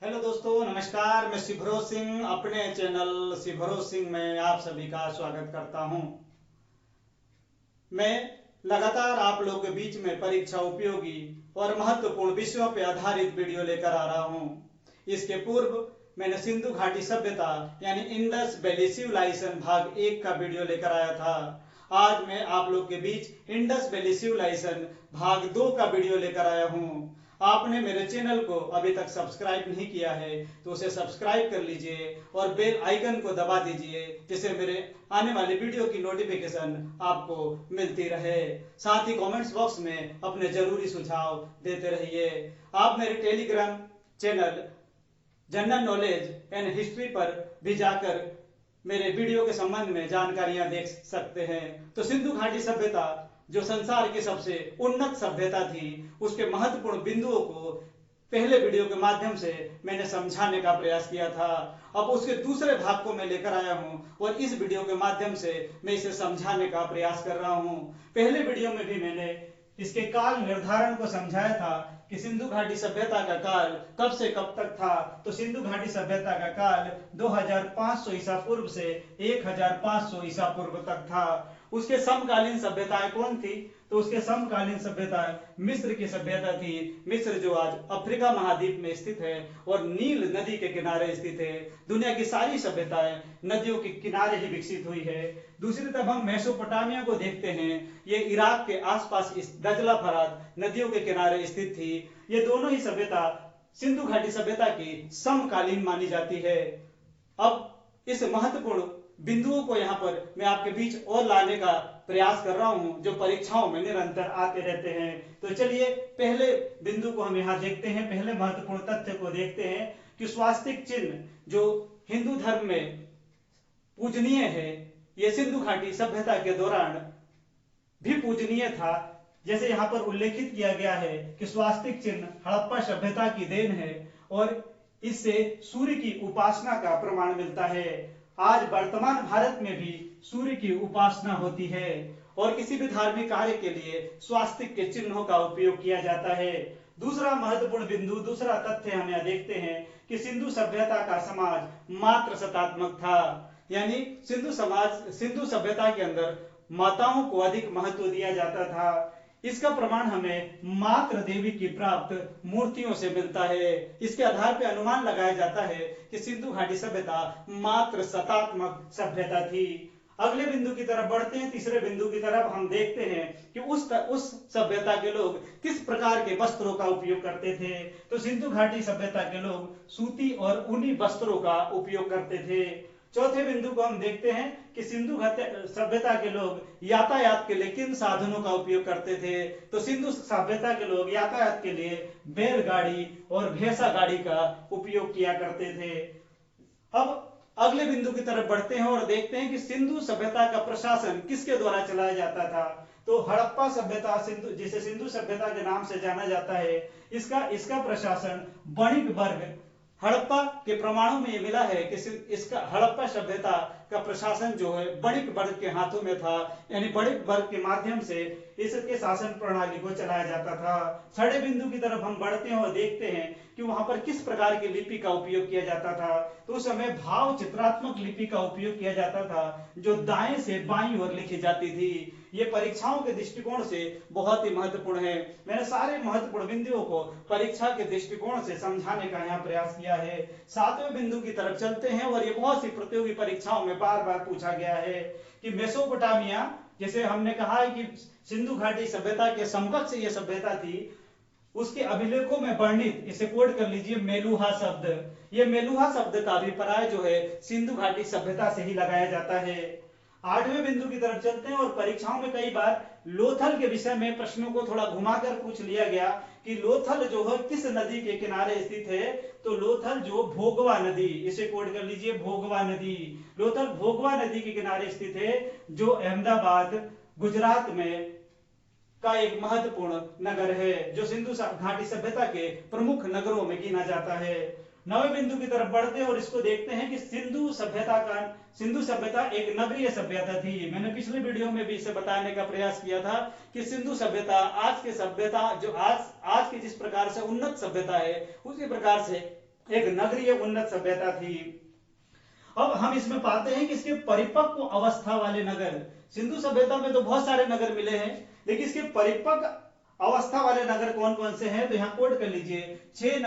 Hello दोस्तों, नमस्कार। मैं शिवरोज सिंह अपने चैनल शिवरोज सिंह में आप सभी का स्वागत करता हूं। मैं लगातार आप लोगों के बीच में परीक्षा उपयोगी और महत्वपूर्ण विषयों पर आधारित वीडियो लेकर आ रहा हूं। इसके पूर्व मैंने सिंधु घाटी सभ्यता यानी इंडस वैली सिविलाइजेशन भाग 1 का वीडियो लेकर आया था। आज मैं आप लोग के बीच इंडस वैली सिविलाइजेशन भाग 2 का वीडियो लेकर आया हूं। आपने मेरे चैनल को अभी तक सब्सक्राइब नहीं किया है तो उसे सब्सक्राइब कर लीजिए और बेल आइकन को दबा दीजिए, जिससे मेरे आने वाली वीडियो की नोटिफिकेशन आपको मिलती रहे। साथ ही कमेंट्स बॉक्स में अपने जरूरी सुझाव देते रहिए। आप मेरे Telegram channel general knowledge and history पर भी जाकर मेरे वीडियो के संबंध में जानकारियां देख सकते हैं। तो सिंधु घाटी सभ्यता जो संसार की सबसे उन्नत सभ्यता थी, उसके महत्वपूर्ण बिंदुओं को पहले वीडियो के माध्यम से मैंने समझाने का प्रयास किया था। अब उसके दूसरे भाग को मैं लेकर आया हूं और इस वीडियो के माध्यम से मैं इसे समझाने का प्रयास कर रहा हूं। पहले वीडियो में भी मैंने इसके काल निर्धारण को समझाया था कि सिंधु घाटी सभ्यता का काल कब से कब तक था। तो सिंधु घाटी सभ्यता का काल 2500 ईसा पूर्व से 1500 ईसा पूर्व तक था। उसके समकालीन सभ्यताएं कौन थी? तो उसके समकालीन सभ्यताएं मिस्र की सभ्यता थी। मिस्र जो आज अफ्रीका महाद्वीप में स्थित है और नील नदी के किनारे स्थित है। दुनिया की सारी सभ्यताएं नदियों के किनारे ही विकसित हुई है। दूसरी तरफ हम मेसोपोटामिया को देखते हैं। ये इराक के आसपास दजला फरात नदियों के किनारे स्थित थी। ये दोनों ही सभ्यता सिंधु घाटी सभ्यता की समकालीन मानी जाती है। अब इस महत्वपूर्ण बिंदुओं को यहाँ पर मैं आपके बीच और लाने का प्रयास कर रहा हूं, जो परीक्षाओं में निरंतर आते रहते हैं। तो चलिए पहले बिंदु को हम यहाँ देखते हैं। पहले महत्वपूर्ण तथ्य को देखते हैं कि स्वास्तिक चिन्ह जो हिंदू धर्म में पूजनीय है, यह सिंधु घाटी सभ्यता के दौरान भी पूजनीय था। जैसे यहाँ पर उल्लेखित किया गया है कि स्वास्तिक चिन्ह हड़प्पा सभ्यता की देन है और इससे सूर्य की उपासना का प्रमाण मिलता है। आज वर्तमान भारत में भी सूर्य की उपासना होती है और किसी भी धार्मिक कार्य के लिए स्वास्तिक के चिन्हों का उपयोग किया जाता है। दूसरा महत्वपूर्ण बिंदु, दूसरा तथ्य हम यहाँ देखते हैं कि सिंधु सभ्यता का समाज मात्र सत्तात्मक था। यानी सिंधु सभ्यता के अंदर माताओं को अधिक महत्व दिया जाता था। इसका प्रमाण हमें मात्र देवी की प्राप्त मूर्तियों से मिलता है। इसके आधार पर अनुमान लगाया जाता है कि सिंधु घाटी सभ्यता मात्र सत्तात्मक सभ्यता थी। अगले बिंदु की तरफ बढ़ते हैं। तीसरे बिंदु की तरफ हम देखते हैं कि उस सभ्यता के लोग किस प्रकार के वस्त्रों का उपयोग करते थे। तो सिंधु घाटी सभ्यता के लोग सूती और ऊनी वस्त्रों का उपयोग करते थे। चौथे बिंदु को हम देखते हैं कि सिंधु सभ्यता के लोग यातायात के लिए किन साधनों का उपयोग करते थे। तो सिंधु सभ्यता के लोग यातायात के लिए बैलगाड़ी और भैंसा गाड़ी का उपयोग किया करते थे। अब अगले बिंदु की तरफ बढ़ते हैं और देखते हैं कि सिंधु सभ्यता का प्रशासन किसके द्वारा चलाया जाता था। तो हड़प्पा सभ्यता, जिसे सिंधु सभ्यता के नाम से जाना जाता है, इसका प्रशासन वणिक वर्ग, हड़प्पा के प्रमाणों में यह मिला है कि इसका हड़प्पा सभ्यता का प्रशासन जो है वणिक वर्ग के हाथों में था। यानी वणिक वर्ग के माध्यम से इसके शासन प्रणाली को चलाया जाता था। छठे बिंदु की तरफ हम बढ़ते हैं और देखते हैं कि वहां पर किस प्रकार की लिपि का उपयोग किया जाता था। तो उस समय भाव चित्रात्मक लिपि का उपयोग किया जाता था, जो दाएं से बाईं ओर लिखी जाती थी। ये परीक्षाओं के दृष्टिकोण से बहुत ही महत्वपूर्ण है। मैंने सारे महत्वपूर्ण बिंदुओं को परीक्षा के दृष्टिकोण से समझाने का यहाँ प्रयास किया है। सातवें बिंदु की तरफ चलते हैं और ये बहुत सी प्रतियोगी परीक्षाओं में बार बार पूछा गया है कि मेसोपोटामिया, जैसे हमने कहा है कि सिंधु घाटी सभ्यता के समकक्ष ये सभ्यता थी, उसके अभिलेखों में वर्णित, इसे कोड कर लीजिए, मेलुहा शब्द। ये मेलुहा शब्द का अभिप्राय जो है सिंधु घाटी सभ्यता से ही लगाया जाता है। आठवें बिंदु की तरफ चलते हैं और परीक्षाओं में कई बार लोथल के विषय में प्रश्नों को थोड़ा घुमाकर पूछ लिया गया कि लोथल जो है किस नदी के किनारे स्थित है। तो लोथल जो भोगवा नदी, इसे कोड कर लीजिए, भोगवा नदी। लोथल भोगवा नदी के किनारे स्थित है, जो अहमदाबाद गुजरात में का एक महत्वपूर्ण नगर है, जो सिंधु घाटी सभ्यता के प्रमुख नगरों में गिना जाता है। नवे बिंदु की तरफ बढ़ते हैं और इसको देखते हैं कि सिंधु सभ्यता एक नगरीय सभ्यता थी। मैंने पिछले वीडियो में भी इसे बताने का प्रयास किया था कि सिंधु सभ्यता आज की सभ्यता जो आज की जिस प्रकार से उन्नत सभ्यता है, उसी प्रकार से एक नगरीय उन्नत सभ्यता थी। अब हम इसमें पाते हैं कि इसके परिपक्व अवस्था वाले नगर, सिंधु सभ्यता में तो बहुत सारे नगर मिले हैं, लेकिन इसके परिपक्व अवस्था वाले नगर कौन कौन से हैं, तो यहाँ कोड कर लीजिए। 6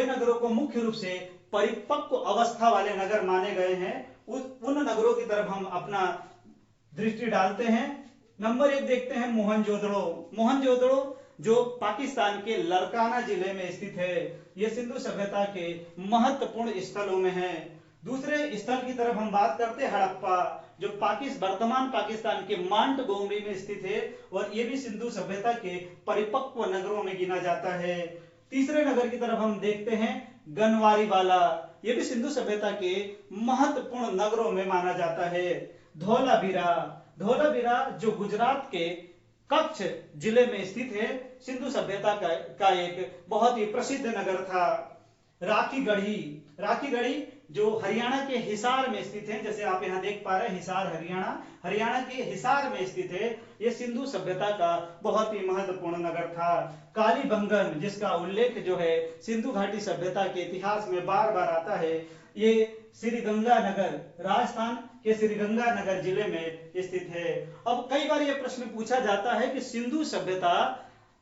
नगरों को मुख्य रूप से परिपक्व अवस्था वाले नगर माने गए हैं। उन नगरों की तरफ हम अपना दृष्टि डालते हैं। नंबर 1 देखते हैं मोहनजोदड़ो। मोहनजोदड़ो जो पाकिस्तान के लरकाना जिले में स्थित है, यह सिंधु सभ्यता के महत्वपूर्ण स्थलों में है। दूसरे स्थल की तरफ हम बात करते हैं हड़प्पा, जो वर्तमान पाकिस्तान के मांटगोमरी में स्थित है, और यह भी सिंधु सभ्यता के परिपक्व नगरों में गिना जाता है। तीसरे नगर की तरफ हम देखते हैं गनवारीवाला, यह भी सिंधु सभ्यता के महत्वपूर्ण नगरों में माना जाता है। धौलावीरा, धौलावीरा जो गुजरात के कच्छ जिले में स्थित है, सिंधु सभ्यता का एक बहुत ही प्रसिद्ध नगर था। राखीगढ़ी, राखीगढ़ी जो हरियाणा के हिसार में स्थित है, जैसे आप यहाँ देख पा रहे हैं हिसार हरियाणा के हिसार में स्थित है, यह सिंधु सभ्यता का बहुत ही महत्वपूर्ण नगर था। कालीबंगन जिसका उल्लेख जो है सिंधु घाटी सभ्यता के इतिहास में बार बार आता है, ये श्रीगंगानगर, राजस्थान के श्रीगंगानगर जिले में स्थित है। अब कई बार यह प्रश्न पूछा जाता है कि सिंधु सभ्यता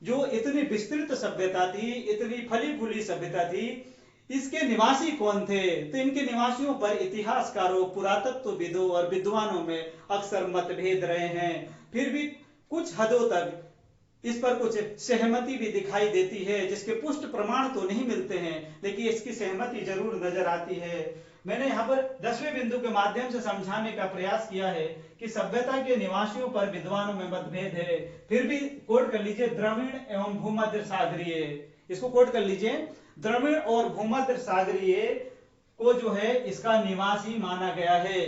जो इतनी विस्तृत सभ्यता थी, इतनी फली फूली सभ्यता थी, इसके निवासी कौन थे, तो इनके निवासियों पर इतिहासकारों, पुरातत्वविदों और विद्वानों में अक्सर मतभेद रहे हैं। फिर भी कुछ हदों तक इस पर कुछ सहमति भी दिखाई देती है, जिसके पुष्ट प्रमाण तो नहीं मिलते हैं, लेकिन इसकी सहमति जरूर नजर आती है। मैंने यहाँ पर 10वें बिंदु के माध्यम से समझाने का प्रयास किया है कि सभ्यता के निवासियों पर विद्वानों में मतभेद है। फिर भी कोड कर लीजिए द्रविड़ एवं भूमध्य सागरीय, इसको कोड कर लीजिए। द्रविड़ और भूमध्य सागरीय को जो है इसका निवासी माना गया है।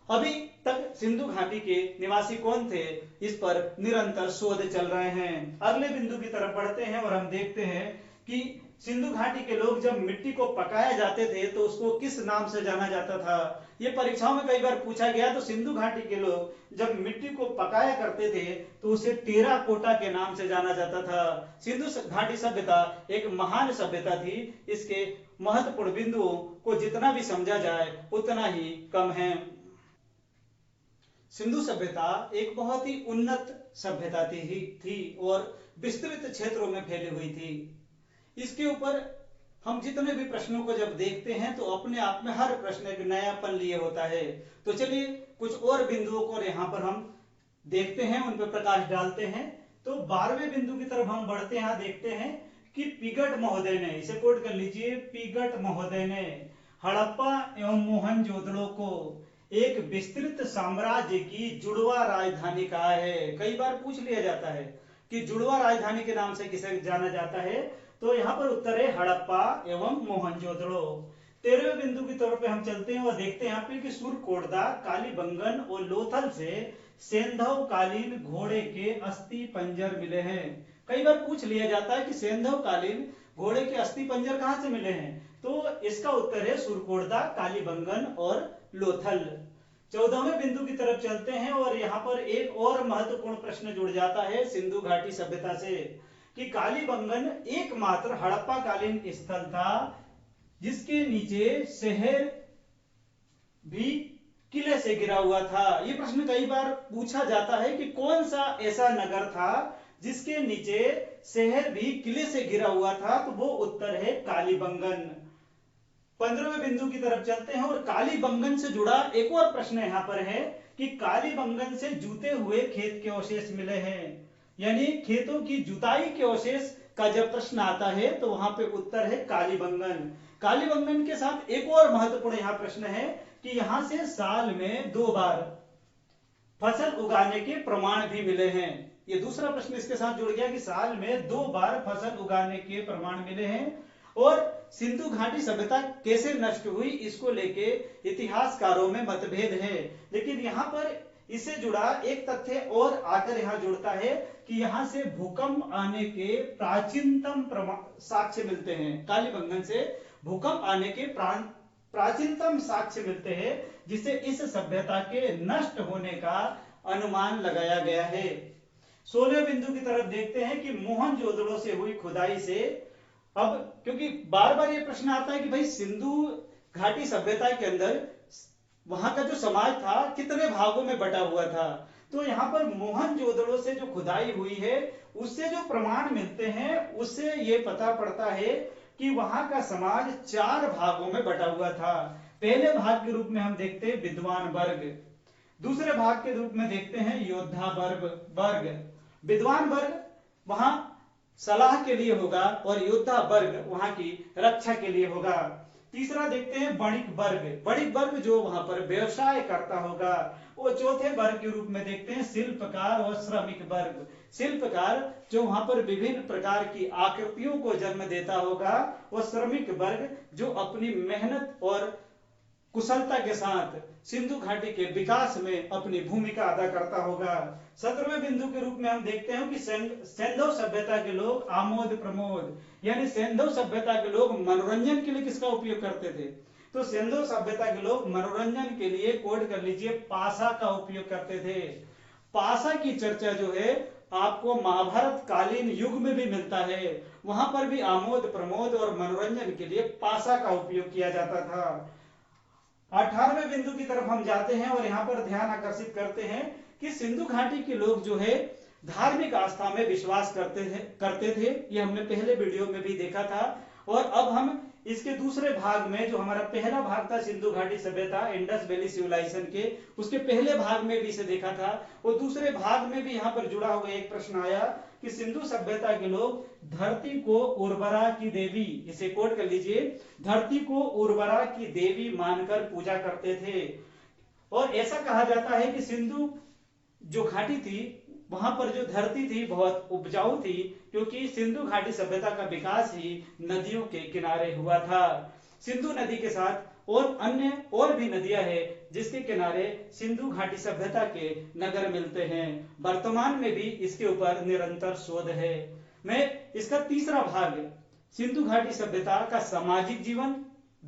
अभी तक सिंधु घाटी के निवासी कौन थे, इस पर निरंतर शोध चल रहे हैं। अगले बिंदु की तरफ बढ़ते हैं और हम देखते हैं कि सिंधु घाटी के लोग जब मिट्टी को पकाया जाते थे तो उसको किस नाम से जाना जाता था। ये परीक्षाओं में कई बार पूछा गया। तो सिंधु घाटी के लोग जब मिट्टी को पकाया करते थे तो उसे टेराकोटा के नाम से जाना जाता था। सिंधु घाटी सभ्यता एक महान सभ्यता थी। इसके महत्वपूर्ण बिंदुओं को जितना भी समझा जाए उतना ही कम है। सिंधु सभ्यता एक बहुत ही उन्नत सभ्यता थी और विस्तृत क्षेत्रों में फैली हुई थी। इसके ऊपर हम जितने भी प्रश्नों को जब देखते हैं तो अपने आप में हर प्रश्न एक नयापन लिए होता है। तो चलिए कुछ और बिंदुओं को यहाँ पर हम देखते हैं, उन पर प्रकाश डालते हैं। तो 12वें बिंदु की तरफ हम बढ़ते हैं। देखते हैं कि पिगट महोदय ने, इसे कोड कर लीजिए, पिगट महोदय ने हड़प्पा एवं मोहनजोदड़ो को एक विस्तृत साम्राज्य की जुड़वा राजधानी कहा है। कई बार पूछ लिया जाता है कि जुड़वा राजधानी के नाम से किसे जाना जाता है, तो यहाँ पर उत्तर है हड़प्पा एवं मोहनजोदड़ो। 13वें बिंदु की तौर पे हम चलते हैं और देखते हैं यहाँ पे कि सुरकोटदा, कालीबंगन और लोथल से सेंधव कालीन घोड़े के अस्थि पंजर मिले हैं। कई बार पूछ लिया जाता है कि सेंधव कालीन घोड़े के अस्थि पंजर कहाँ से मिले हैं, तो इसका उत्तर है सुरकोटदा, कालीबंगन और लोथल। 14वें बिंदु की तरफ चलते हैं और यहाँ पर एक और महत्वपूर्ण प्रश्न जुड़ जाता है सिंधु घाटी सभ्यता से कि कालीबंगन एकमात्र हड़प्पा कालीन स्थल था जिसके नीचे शहर भी किले से घिरा हुआ था। यह प्रश्न कई बार पूछा जाता है कि कौन सा ऐसा नगर था जिसके नीचे शहर भी किले से घिरा हुआ था, तो वो उत्तर है कालीबंगन। 15वें बिंदु की तरफ चलते हैं और कालीबंगन से जुड़ा एक और प्रश्न यहाँ पर है कि कालीबंगन से जूते हुए खेत के अवशेष मिले हैं, यानी खेतों की जुताई के अवशेष का जब प्रश्न आता है तो वहां पे उत्तर है कालीबंगन। कालीबंगन के साथ एक और महत्वपूर्ण यहाँ प्रश्न है कि यहां से साल में 2 बार फसल उगाने के प्रमाण भी मिले हैं। ये दूसरा प्रश्न इसके साथ जुड़ गया कि साल में 2 बार फसल उगाने के प्रमाण मिले हैं। और सिंधु घाटी सभ्यता कैसे नष्ट हुई, इसको लेके इतिहासकारों में मतभेद है, लेकिन यहाँ पर इससे जुड़ा एक तथ्य और आकर यहाँ जुड़ता है कि यहाँ से भूकंप आने के प्राचीनतम साक्ष्य मिलते हैं। कालीबंगन से भूकंप आने के प्राचीनतम साक्ष्य मिलते हैं, जिससे इस सभ्यता के नष्ट होने का अनुमान लगाया गया है। 16वें बिंदु की तरफ देखते हैं कि मोहनजोदड़ो से हुई खुदाई से अब क्योंकि बार बार ये प्रश्न आता है कि भाई सिंधु घाटी सभ्यता के अंदर वहां का जो समाज था कितने भागों में बटा हुआ था, तो यहाँ पर मोहनजोदड़ो से जो खुदाई हुई है उससे जो प्रमाण मिलते हैं उससे ये पता पड़ता है कि वहां का समाज 4 भागों में बटा हुआ था। पहले भाग के रूप में हम देखते हैं विद्वान वर्ग, दूसरे भाग के रूप में देखते हैं योद्धा वर्ग। विद्वान वर्ग वहां सलाह के लिए होगा और योद्धा वर्ग वहां की रक्षा के लिए होगा। तीसरा देखते हैं वणिक वर्ग, वणिक वर्ग जो वहां पर व्यवसाय करता होगा। और चौथे वर्ग के रूप में देखते हैं शिल्पकार और श्रमिक वर्ग, शिल्पकार जो वहां पर विभिन्न प्रकार की आकृतियों को जन्म देता होगा, और श्रमिक वर्ग जो अपनी मेहनत और कुशलता के साथ सिंधु घाटी के विकास में अपनी भूमिका अदा करता होगा। 17वें बिंदु के रूप में हम देखते हैं कि सैंधव सभ्यता के लोग आमोद प्रमोद, यानी सैंधव सभ्यता के लोग मनोरंजन के लिए किसका उपयोग करते थे, तो सैंधव सभ्यता के लोग मनोरंजन के लिए कोड कर लीजिए पासा का उपयोग करते थे। पासा की चर्चा जो है आपको महाभारत कालीन युग में भी मिलता है, वहां पर भी आमोद प्रमोद और मनोरंजन के लिए पासा का उपयोग किया जाता था। 18वें बिंदु की तरफ हम जाते हैं और यहाँ पर ध्यान आकर्षित करते हैं कि सिंधु घाटी के लोग जो है धार्मिक आस्था में विश्वास करते थे। ये हमने पहले वीडियो में भी देखा था। और अब हम इसके दूसरे भाग में, जो हमारा पहला भाग था सिंधु घाटी सभ्यता इंडस वैली सिविलाइजेशन के, उसके पहले भाग में भी इसे देखा था। और दूसरे भाग में भी यहाँ पर जुड़ा हुआ एक प्रश्न आया कि सिंधु सभ्यता के लोग धरती को उर्वरा की देवी, इसे कोट कर लीजिए, धरती को उर्वरा की देवी मानकर पूजा करते थे। और ऐसा कहा जाता है कि सिंधु जो घाटी थी वहां पर जो धरती थी बहुत उपजाऊ थी, क्योंकि सिंधु घाटी सभ्यता का विकास ही नदियों के किनारे हुआ था। सिंधु नदी के साथ और अन्य और भी नदियां हैं जिसके किनारे सिंधु घाटी सभ्यता के नगर मिलते हैं। वर्तमान में भी इसके ऊपर निरंतर शोध है। मैं इसका तीसरा भाग सिंधु घाटी सभ्यता का सामाजिक जीवन,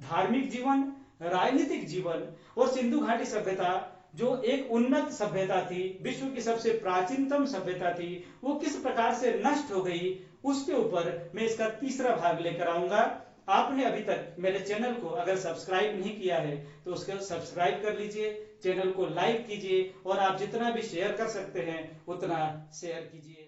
धार्मिक जीवन, राजनीतिक जीवन और सिंधु घाटी सभ्यता जो एक उन्नत सभ्यता थी, विश्व की सबसे प्राचीनतम सभ्यता थी, वो किस प्रकार से नष्ट हो गई, उसके ऊपर मैं इसका तीसरा भाग लेकर आऊंगा। आपने अभी तक मेरे चैनल को अगर सब्सक्राइब नहीं किया है तो उसको सब्सक्राइब कर लीजिए, चैनल को लाइक कीजिए और आप जितना भी शेयर कर सकते हैं उतना शेयर कीजिए।